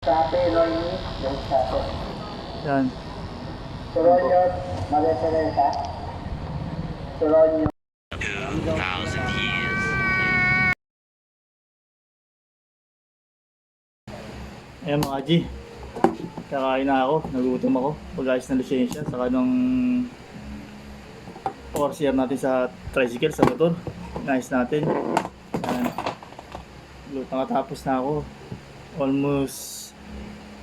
Sabi, Ronnie, yung sabi. Yan. Suronyo, Magasaleta. Suronyo. 2,000 years. Ayan mga G, kakain na ako, nagutom ako. Pag-ayos ng lisensya, saka nung ORCR natin sa tricycle, sa motor, nice natin. Ayan. Nakatapos na ako. Almost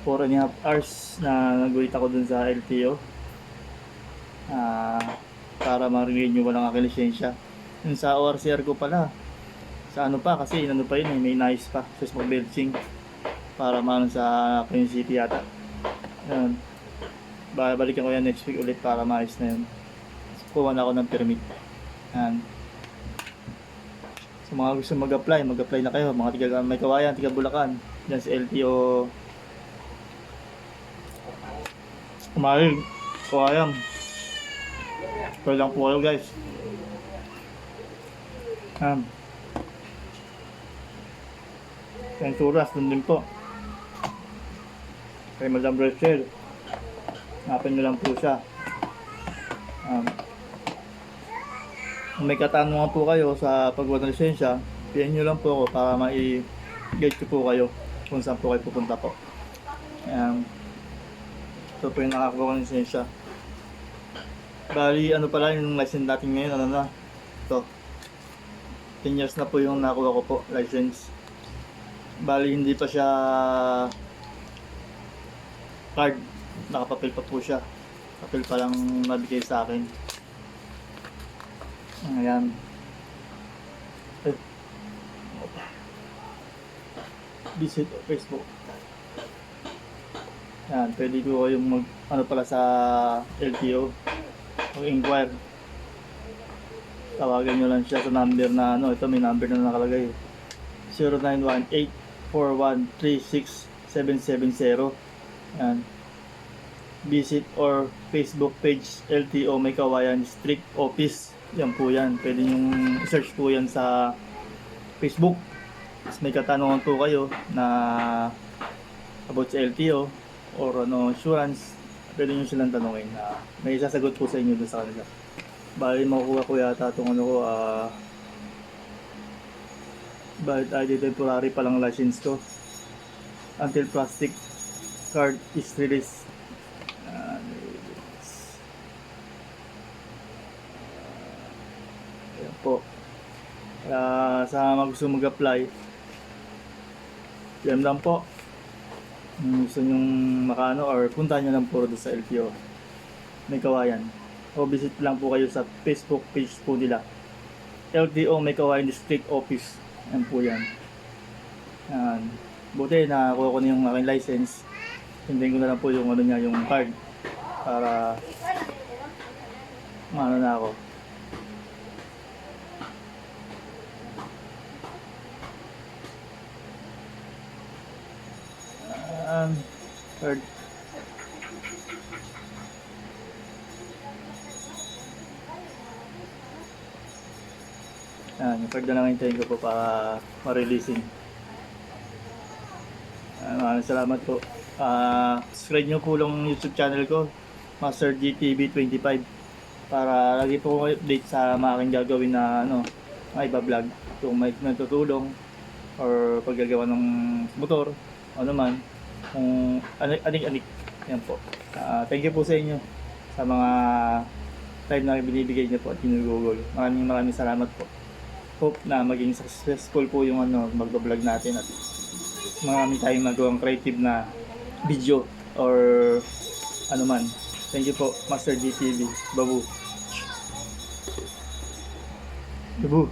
4.5 hours na nag-wait ako dun sa LTO. Para ma-renew lang aking lisensya. Yung sa ORCR ko pala, sa ano pa, kasi ano pa yun, may nice pa, sa smoke belching. Para maano sa Quezon City yata. Ayan. Balikan ko yan next week ulit para maayos na yun. Kuha na ako ng permit. Ayan. Sa mga gusto mag-apply na kayo. Mga tiga may kawayan, tiga Bulacan. Diyan sa LTO Kumail, kawayan. Pwede lang po kayo guys. Ayan. Venturas, dun din po. Kay Madam Rachel. Hanapin nyo lang po siya. Kung may katanungan po kayo sa pagbuhat ng lisensya, PM nyo lang po ako para ma-guide ko po kayo kung saan po kayo pupunta po. Ito po yung nakakuha ng lisensya. Bali, ano pala yung license natin ngayon, ano na? Ito. 10 years na po yung nakuha ko po, license. Bali, hindi pa siya card. Nakapapel pa po siya. Papel pa lang nabigay sa akin. Ayan. Visit Facebook. Ayan, pwede ko kayong mag ano pala sa LTO mag-inquire. Tawagan nyo lang siya sa number na ano, ito may number na nakalagay. 0918-4136-770. Ayan. Visit or Facebook page LTO May Kawayan District Office. Yan po yan. Pwede nyo search po yan sa Facebook. Mas may katanungan po kayo na about sa LTO or ano, insurance. Pwede nyo silang tanungin na may isasagot po sa inyo doon sa kanila. Bali makukuha ko yata itong ano ko valid ID temporary pa lang license ko until plastic card is released. Ayan po. Sa mga gusto mag-apply, PM lang po. Kung gusto nyong makano or punta nyo lang po doon sa LTO May Kawayan. O visit lang po kayo sa Facebook page po nila. LTO May Kawayan District Office. Yan po yan. Buti nakakuha ko na yung aking license. Hintayin ko na lang po yung ano niya, yung card. Para maano na ako. Card. Yung card na lang hintayin ko po para ma-releasing. Maraming salamat po. Subscribe nyo po lang yung YouTube channel ko, Master GTV 25, para lagi po kayo update sa mga aking gagawin na ano, mga iba-vlog. Kung may natutulong or paggagawa ng motor o naman, kung anik-anik. Yan po. Thank you po sa inyo sa mga time na binibigay niyo po at ginugugol. Maraming salamat po. Hope na maging successful po yung ano, mag-vlog natin at marami tayong magawang creative na video or ano man. Thank you po, Master GTV. Babu. Babu.